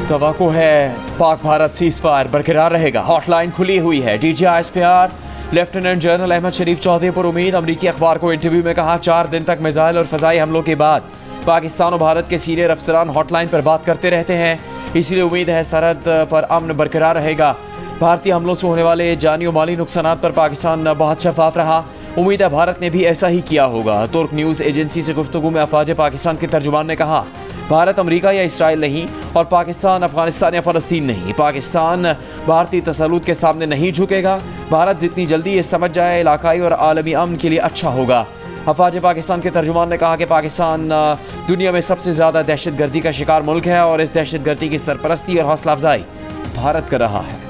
तवक्को है Pak Bharat cease fire बरकरार रहेगा। हॉटलाइन खुली हुई है। DGISPR लेफ्टिनेंट जनरल अहमद शरीफ चौधरी पर उम्मीद। अमरीकी अखबार को इंटरव्यू में कहा 4 दिन तक मिसाइल और फ़ज़ाई हमलों के बाद पाकिस्तान और भारत के सीनियर अफसरान हॉटलाइन पर बात करते रहते हैं, इसलिए उम्मीद है सरहद पर अमन बरकरार रहेगा। भारतीय हमलों से होने वाले जानी और माली नुकसानात पर पाकिस्तान बहुत शफाफ रहा। उम्मीद है भारत ने भी ऐसा ही किया होगा। तुर्क न्यूज़ एजेंसी से गुफ्तगू में अफवाज पाकिस्तान के तर्जुमान ने कहा, भारत अमेरिका या इसराइल नहीं और पाकिस्तान अफगानिस्तान या फ़लस्तीन नहीं। पाकिस्तान भारतीय तसल्लुत के सामने नहीं झुकेगा। भारत जितनी जल्दी ये समझ जाए इलाकाई और आलमी अमन के लिए अच्छा होगा। अफवाज पाकिस्तान के तर्जुमान ने कहा कि पाकिस्तान दुनिया में सबसे ज़्यादा दहशतगर्दी का शिकार मुल्क है और इस दहशतगर्दी की सरपरस्ती और हौसला अफजाई भारत कर रहा है।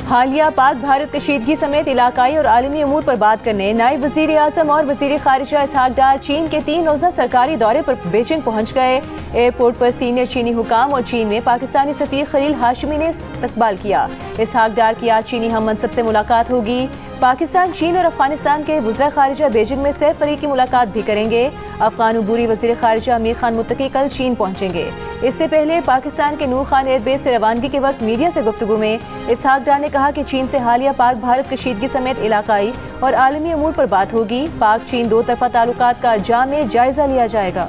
हालिया पाक भारत कशीदगी समेत इलाकाई और आलमी अमूर पर बात करने नायब वज़ीर आज़म और वज़ीर ख़ारिजा इसहाक डार चीन के 3 रोज़ा सरकारी दौरे पर बीजिंग पहुँच गए। एयरपोर्ट पर सीनियर चीनी हुकाम और चीन में पाकिस्तानी सफ़ीर खलील हाशमी ने इस्तकबाल किया। इसहाक डार की आज चीनी हम मनसब से मुलाकात होगी। पाकिस्तान, चीन और अफगानिस्तान के वज़ीर ख़ारिजा बीजिंग में सैफ फरीक की मुलाकात भी करेंगे। अफगान उबूरी वज़ीर ख़ारिजा अमीर खान मुत्तकी कल चीन पहुँचेंगे। इससे पहले पाकिस्तान के नूर खान एयरबेस से रवानगी के वक्त मीडिया से गुफ्तगू में इसहाक डार ने कहा कि चीन से हालिया पाक भारत कशीदगी समेत इलाकाई और आलमी अमूर पर बात होगी। पाक चीन 2 तरफ़ा ताल्लुकात का जामे जायजा लिया जाएगा।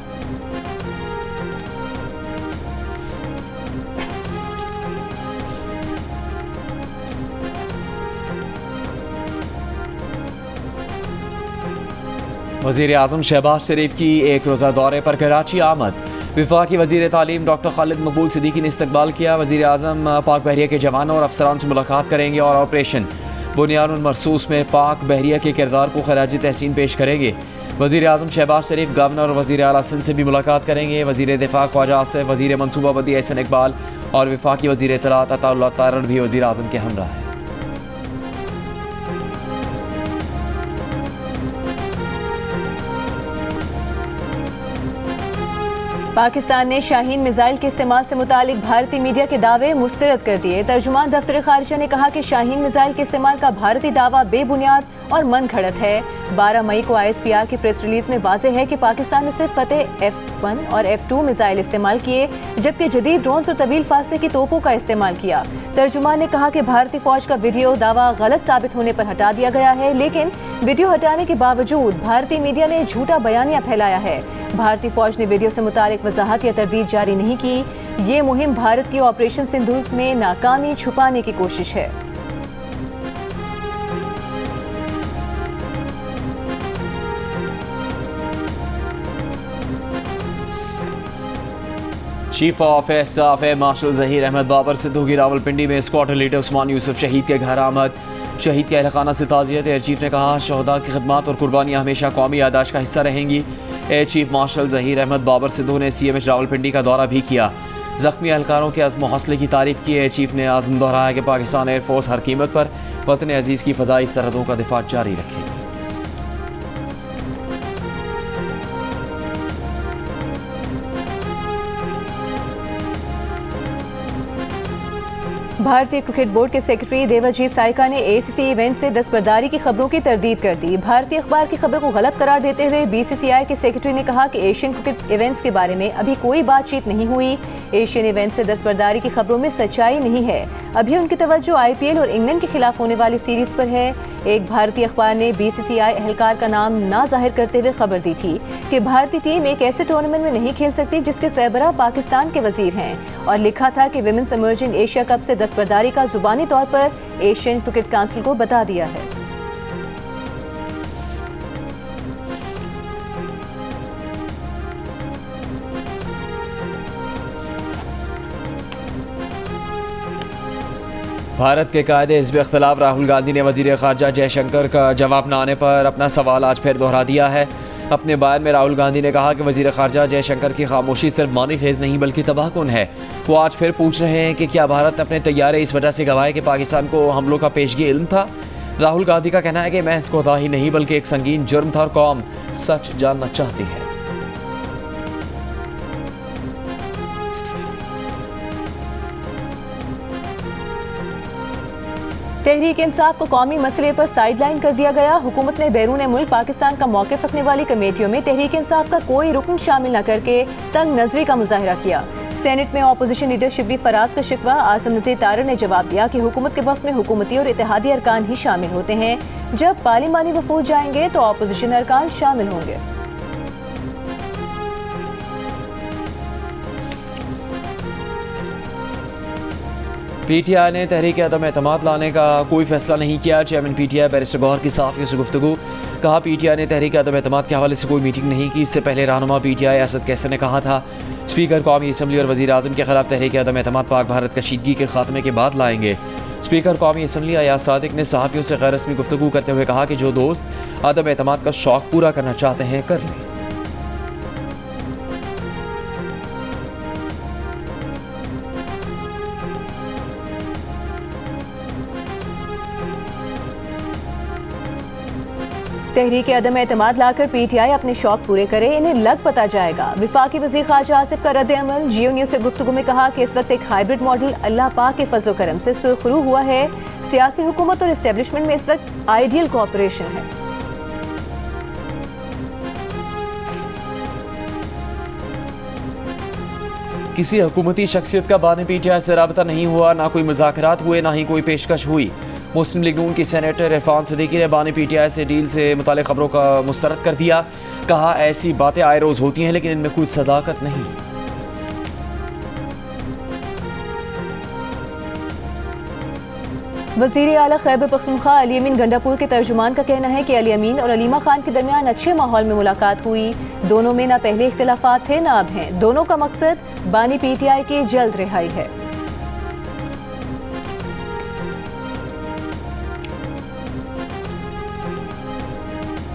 वज़ीर आज़म शहबाज शरीफ की 1 रोज़ा दौरे पर कराची आमद। वफाकी वज़ीर तालीम डॉक्टर खालिद मकबूल सिद्दीकी ने इस्तकबाल किया। वज़ीर आज़म पाक बहरिया के जवानों और अफसरान से मुलाकात करेंगे और ऑपरेशन बुनियानुल मरसूस में पाक बहरिया के किरदार को खराज तहसीन पेश करेंगे। वज़ीर आज़म शहबाज शरीफ गवर्नर और वज़ीर आला सिंध से भी मुलाकात करेंगे। वज़ीर दिफा ख्वाजा आसिफ, वज़ीर मनसूबाबंदी एहसन इकबाल और वफाकी वज़ीर इत्तलात अताउल्लाह तारड़ भी वज़ीर आज़म के हमरा हैं। पाकिस्तान ने शाहीन मिसाइल के इस्तेमाल से मुतालिक भारतीय मीडिया के दावे मुस्तरद कर दिए। तर्जुमान दफ्तर खारिजा ने कहा कि शाहीन मिसाइल के इस्तेमाल का भारतीय दावा बेबुनियाद और मन घड़त है। 12 मई को ISPR की प्रेस रिलीज में वाज़ेह है कि पाकिस्तान ने सिर्फ फतेह F1 और F2 मिसाइल इस्तेमाल किए, जबकि जदीद ड्रोन्स और तवील फासले की तोपों का इस्तेमाल किया। तर्जुमान ने कहा कि भारतीय फौज का वीडियो दावा गलत साबित होने पर हटा दिया गया है, लेकिन वीडियो हटाने के बावजूद भारतीय मीडिया ने झूठा बयानिया फैलाया है। भारतीय फौज ने वीडियो से मुतालिक वजाहत या तरदीद जारी नहीं की। ये मुहिम भारत की ऑपरेशन सिंधु में नाकामी छुपाने की कोशिश है। Chief of air staff air marshal Zaheer Ahmed Babar Sidhu की रावलपिंडी में स्क्वाड्रन लीडर उस्मान यूसुफ शहीद के घर आमद। शहीद के अहलखाना से ताज़ियत। एयर चीफ ने कहा, शहदा की खिदमत और कुर्बानियाँ हमेशा कौमी यादाश्त का हिस्सा रहेंगी। Air chief marshal Zaheer Ahmed Babar Sidhu ने CMH रावलपिंडी का दौरा भी किया। ज़ख्मी एहलकारों के अज़्म हौसले की तारीफ़ की। एयर चीफ ने आज़म दोहराया कि पाकिस्तान एयरफोर्स हर कीमत पर वतन अजीज़ की फ़ज़ाई सरहदों का दिफा जारी रखेगी। भारतीय क्रिकेट बोर्ड के सेक्रेटरी देवाजीत सायका ने ACC इवेंट से दस्तबरदारी की खबरों की तरदीद कर दी। भारतीय अखबार की खबर को गलत करार देते हुए BCCI के सेक्रेटरी ने कहा कि एशियन क्रिकेट इवेंट्स के बारे में अभी कोई बातचीत नहीं हुई। एशियन इवेंट से दस्तबरदारी की खबरों में सच्चाई नहीं है। अभी उनकी तवज्जो IPL और इंग्लैंड के खिलाफ होने वाली सीरीज पर है। एक भारतीय अखबार ने BCCI एहलकार का नाम ना जाहिर करते हुए खबर दी थी कि भारतीय टीम एक ऐसे टूर्नामेंट में नहीं खेल सकती जिसके सरबराह पाकिस्तान के वजीर हैं, और लिखा था कि विमेंस इमर्जिंग एशिया कप से दस्तबरदारी का जुबानी तौर पर एशियन क्रिकेट काउंसिल को बता दिया है। भारत के कायदे हिज़्ब इख्तिलाफ राहुल गांधी ने वज़ीर ख़ारिजा जयशंकर का जवाब न आने पर अपना सवाल आज फिर दोहरा दिया है। अपने बयान में राहुल गांधी ने कहा कि वज़ीर ख़ारिजा जयशंकर की खामोशी सिर्फ मानी खेज़ नहीं बल्कि तबाहकुन है। वो आज फिर पूछ रहे हैं कि क्या भारत अपने तैयारे इस वजह से गवाए कि पाकिस्तान को हमलों का पेशगी इल्म था। राहुल गांधी का कहना है कि महज कोताही नहीं बल्कि एक संगीन जुर्म था और कौम सच जानना चाहती है। तहरीक इंसाफ को कौमी मसले पर साइडलाइन कर दिया गया। हुकूमत ने बैरून मुल्क पाकिस्तान का मौक़िफ़ रखने वाली कमेटियों में तहरीक इंसाफ का कोई रुकन शामिल न करके तंग नजरी का मुजाहिरा किया। सेनेट में अपोजिशन लीडर शिबली फराज का शिकवा। आज़म नज़ीर तारड़ ने जवाब दिया कि हुकूमत के वक्त में हुकूमती और इत्तेहादी अरकान ही शामिल होते हैं, जब पार्लिमानी वफूद जाएंगे तो अपोजिशन अरकान शामिल होंगे। PTI ने तहरीक अदम एतमाद लाने का कोई फैसला नहीं किया। चेयरमैन PTI बैरिस्टर गौहर की सहाफ़ियों से गुफ्तगू। कहा PTI ने तहरीक अदम एतमाद के हवाले से कोई मीटिंग नहीं की। इससे पहले रहनुमा PTI असद कैसर ने कहा था स्पीकर कौमी असम्बली और वज़ीर आज़म के खिलाफ तहरीक अदम एतमाद पाक भारत कशीदगी के खात्मे के बाद लाएंगे। स्पीकर कौमी असम्बली अयाज सादिक ने सहाफ़ियों से गैर रस्मी गुफ्तगू करते हुए कहा कि जो दोस्त अदम एतमाद का शौक़ पूरा करना चाहते हैं कर लें। तहरीक अदम एतमाद लाकर PTI अपने शौक पूरे करे, इन्हें लग पता जाएगा। विफाकी वज़ीर ख़ारजा आसिफ का रद्द अमल। जियो न्यूज़ से गुफ्तगू में कहा कि इस वक्त एक हाइब्रिड मॉडल अल्लाह पाक के फजल करम से सुरखरू हुआ है। सियासी हुकूमत और इस्टेब्लिशमेंट में इस वक्त आइडियल कोऑपरेशन है। किसी हुकूमती शख्सियत का बानी PTI से रब्ता नहीं हुआ, ना कोई मुज़ाकरात हुए, ना ही कोई पेशकश हुई। मुस्लिम लीग नून की सेनेटर इरफान सिद्दीकी ने बानी PTI से डील से मुताल्लिक़ खबरों का मुस्तरद कर दिया। कहा ऐसी बातें आए रोज़ होती हैं लेकिन इनमें कोई सदाकत नहीं। वज़ीर आला खैबर पख्तूनख्वा अली अमीन गंडापुर के तर्जुमान का कहना है कि अली अमीन और अलीमा खान के दरमियान अच्छे माहौल में मुलाकात हुई। दोनों में ना पहले इख्तिलाफात थे ना अब हैं। दोनों का मकसद बानी PTI की जल्द रिहाई है।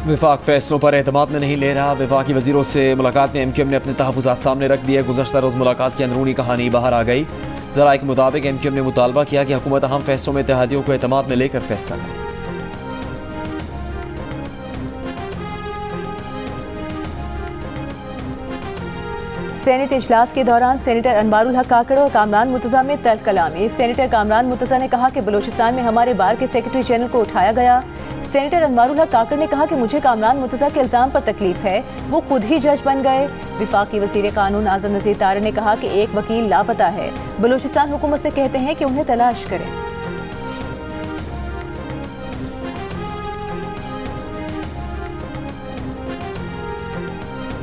विफाक फैसलों पर एतमाद में नहीं ले रहा। विफाकी वजीरों से मुलाकात में MQM ने अपने तहफ़्फ़ुज़ात सामने रख दिए। गुज़श्ता रोज़ मुलाकात की अंदरूनी कहानी बाहर आ गई। ज़राए के मुताबिक MQM ने मुतालबा किया कि हुकूमत अहम फैसलों में इत्तेहादियों को एतमाद में लेकर फैसला करे। सेनेट इजलास के दौरान सेनेटर अनवारुल हक काकड़ और कामरान मुर्तज़ा में तल्ख़ कलामी। सेनेटर कामरान मुर्तज़ा ने कहा कि बलूचिस्तान में हमारे बार के सेक्रेटरी जनरल को उठाया गया। सेनेटर अनवारुल हक काकड़ ने कहा कि मुझे कामरान मुर्तज़ा के इल्ज़ाम पर तकलीफ है, वो खुद ही जज बन गए। विफाकी वज़ीर कानून आज़म नज़ीर तारड़ ने कहा कि एक वकील लापता है। बलूचिस्तान हुकूमत से कहते हैं कि उन्हें तलाश करें।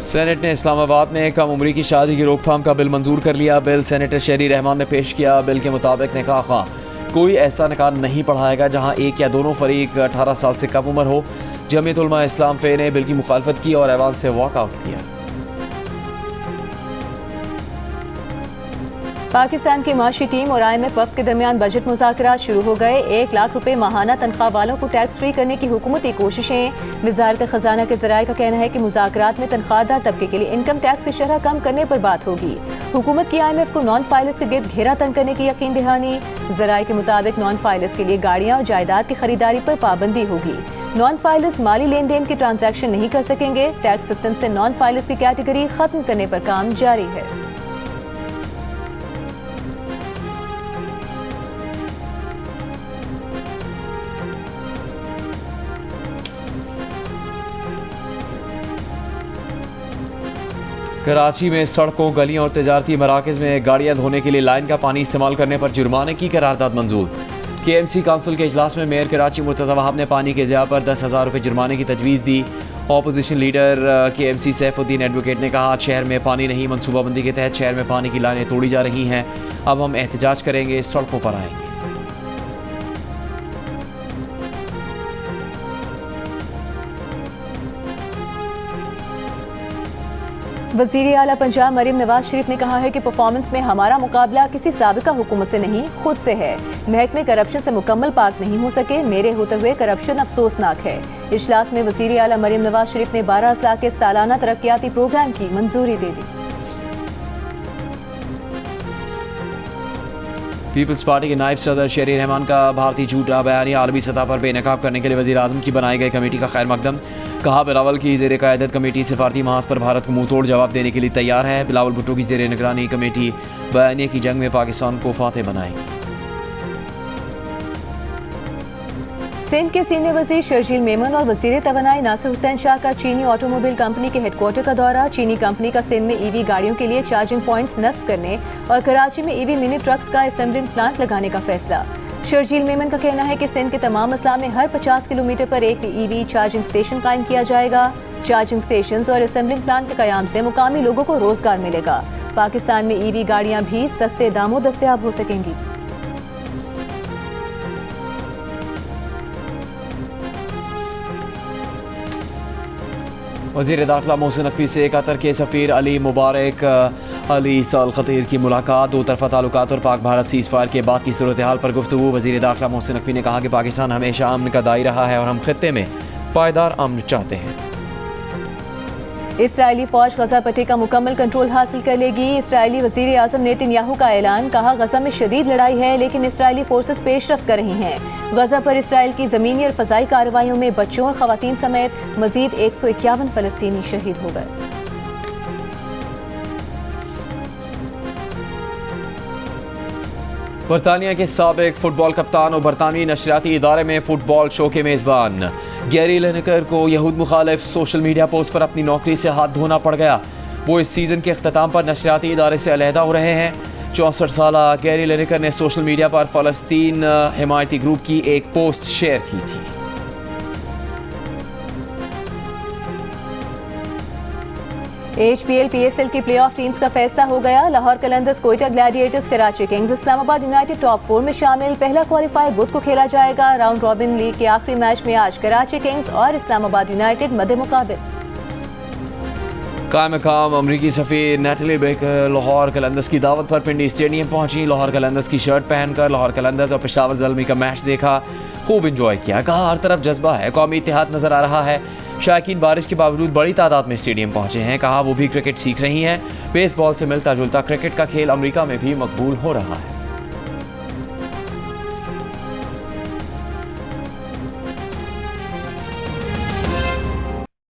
सेनेट ने इस्लामाबाद में कम उम्री की शादी की रोकथाम का बिल मंजूर कर लिया। बिल सेनेटर शहरी रहमान ने पेश किया। बिल के मुताबिक निकाह कोई ऐसा निकाह नहीं पढ़ाएगा जहां एक या दोनों फरीक 18 साल से कम उम्र हो। जमीयत उलमा इस्लाम फ़े ने बिल की मुखालफत की और ऐवान से वॉकआउट किया। पाकिस्तान की माशी टीम और IMF वफ़द के दरमियान बजट मुज़ाकरात शुरू हो गए। 1 लाख रुपए माहाना तनख्वाह वालों को टैक्स फ्री करने की हुकूमती कोशिशें। वज़ारत ख़जाना के ज़राए का कहना है कि मुज़ाकरात में तनख्वाहदार तबके के लिए इनकम टैक्स की शरह कम करने पर बात होगी। हुकूमत की IMF को नॉन फाइलर्स के गिर्द घेरा तंग करने की यकीन दहानी। ज़राए के मुताबिक नॉन फाइलर्स के लिए गाड़ियाँ और जायदाद की खरीदारी पर पाबंदी होगी। नॉन फाइलर्स माली लेन देन के ट्रांजैक्शन नहीं कर सकेंगे। टैक्स सिस्टम से नॉन फाइलर्स की कैटेगरी खत्म करने पर काम जारी है। कराची में सड़कों, गलियों और तजारती मराकज़ में गाड़ियाँ धोने के लिए लाइन का पानी इस्तेमाल करने पर जुर्माने की करारदाद मंजूर। KMC काउंसिल के इजलास में मेयर कराची मुर्तज़ा वहाब ने पानी के ज़िया पर 10,000 रुपये जुर्माने की तजवीज़ दी। Opposition leader KMC Saifuddin advocate ने कहा शहर में पानी नहीं, मनसूबाबंदी के तहत शहर में पानी की लाइनें तोड़ी जा रही हैं। अब हम एहतजाज करेंगे, सड़कों पर आएंगे। वज़ीर आला पंजाब मरीम नवाज शरीफ ने कहा है कि परफॉर्मेंस में हमारा मुकाबला किसी साबिका हुकूमत से नहीं, खुद से है। महकमे करप्शन से मुकम्मल पाक नहीं हो सके। मेरे होते हुए करप्शन अफसोसनाक है। इजलास में वज़ीर आला मरीम नवाज शरीफ ने 12 अज़ला के सालाना तरक्याती प्रोग्राम की मंजूरी दे दी। पीपल्स पार्टी के नायब सदर शहरी रहमान का भारतीय झूठा बयानिया आलमी सतह पर बेनकाब करने के लिए वज़ीर आज़म की बनाई गई कमेटी का खैर मकदम। कहा बिलावल की ज़ेर क़यादत कमेटी सिफारती महाज पर भारत को मुंह तोड़ जवाब देने के लिए तैयार है। बिलावल भुट्टो की ज़ेर निगरानी कमेटी बयानिया की जंग में पाकिस्तान को फातेह बनाएगी। सिंध के सीनियर वजीर शर्जील मेमन और वजीर तवानाई नासिर हुसैन शाह का चीनी ऑटोमोबाइल कंपनी के हेडक्वार्टर का दौरा। चीनी कंपनी का सिंध में ईवी गाड़ियों के लिए चार्जिंग पॉइंट्स नस्ब करने और कराची में ईवी मिनी ट्रक्स का असेंबलिंग प्लांट लगाने का फैसला। शर्जील मेमन का कहना है कि सिंध के तमाम अजला में हर 50 किलोमीटर पर एक ईवी चार्जिंग स्टेशन कायम किया जाएगा। चार्जिंग स्टेशन और असेंबलिंग प्लांट के कयाम से मुकामी लोगों को रोजगार मिलेगा। पाकिस्तान में ईवी गाड़ियां भी सस्ते दामों दस्तयाब हो सकेंगी। वज़ीर दाखिला मोहसिन नकवी से कतर के सफ़ीर अली मुबारक अली साल खतीर की मुलाकात। दो तरफ़ा ताल्लुकात और पाक भारत सीज़ फायर के बाद की सूरत हाल पर गुफ्तगू। वज़ीर दाखिला मोहसिन नकवी ने कहा कि पाकिस्तान हमेशा अमन का दाई रहा है और हम खित्ते में पायदार अमन चाहते हैं। इसराइली फौज गजा पट्टी का मुकम्मल कंट्रोल हासिल कर लेगी। इसराइली वज़ीर आज़म नेतन्याहू का ऐलान। कहा, गजा में शदीद लड़ाई है लेकिन इसराइली फोर्सेस पेशरफ्त कर रही हैं। गजा पर इसराइल की ज़मीनी और फ़ज़ाई कार्रवाइयों में बच्चों और ख़वातीन समेत मज़ीद 151 फ़लस्तीनी शहीद हो गए। बरतानिया के साबिक फुटबॉल कप्तान और बरतानवी नशरियाती इदारे में फुटबॉल शो के मेज़बान गैरी लिनेकर को यहूद मुखालिफ सोशल मीडिया पोस्ट पर अपनी नौकरी से हाथ धोना पड़ गया। वो इस सीज़न के अख्ताम पर नशरियाती इदारे से अलहदा हो रहे हैं। 64 साला गैरी लिनेकर ने सोशल मीडिया पर फ़लस्तीन हिमायती ग्रुप की एक पोस्ट शेयर की थी। HPL PSL की प्लेऑफ टीम्स का फैसला हो गया। Lahore Qalandars, Quetta Gladiators, Karachi Kings, Islamabad United top 4 में शामिल। पहला क्वालिफायर बुध को खेला जाएगा। राउंड रॉबिन लीग के आखिरी मैच में आज कराची किंग्स और इस्लामाबाद यूनाइटेड मद्दे मुकाबिल। कायम मकाम अमरीकी सफ़ीर नेटली बेकर लाहौर कलंदर्स की दावत पर पिंडी स्टेडियम पहुंची। लाहौर कलंदर्स की शर्ट पहनकर लाहौर कलंदर्स और पेशावर ज़ल्मी का मैच देखा, खूब इंजॉय किया। कहा, हर तरफ जज्बा है, कौमी इत्तेहाद नजर आ रहा है। शायकीन बारिश के बावजूद बड़ी तादाद में स्टेडियम पहुंचे हैं। कहा, वो भी क्रिकेट सीख रही हैं। बेसबॉल से मिलता जुलता क्रिकेट का खेल अमेरिका में भी मकबूल हो रहा है।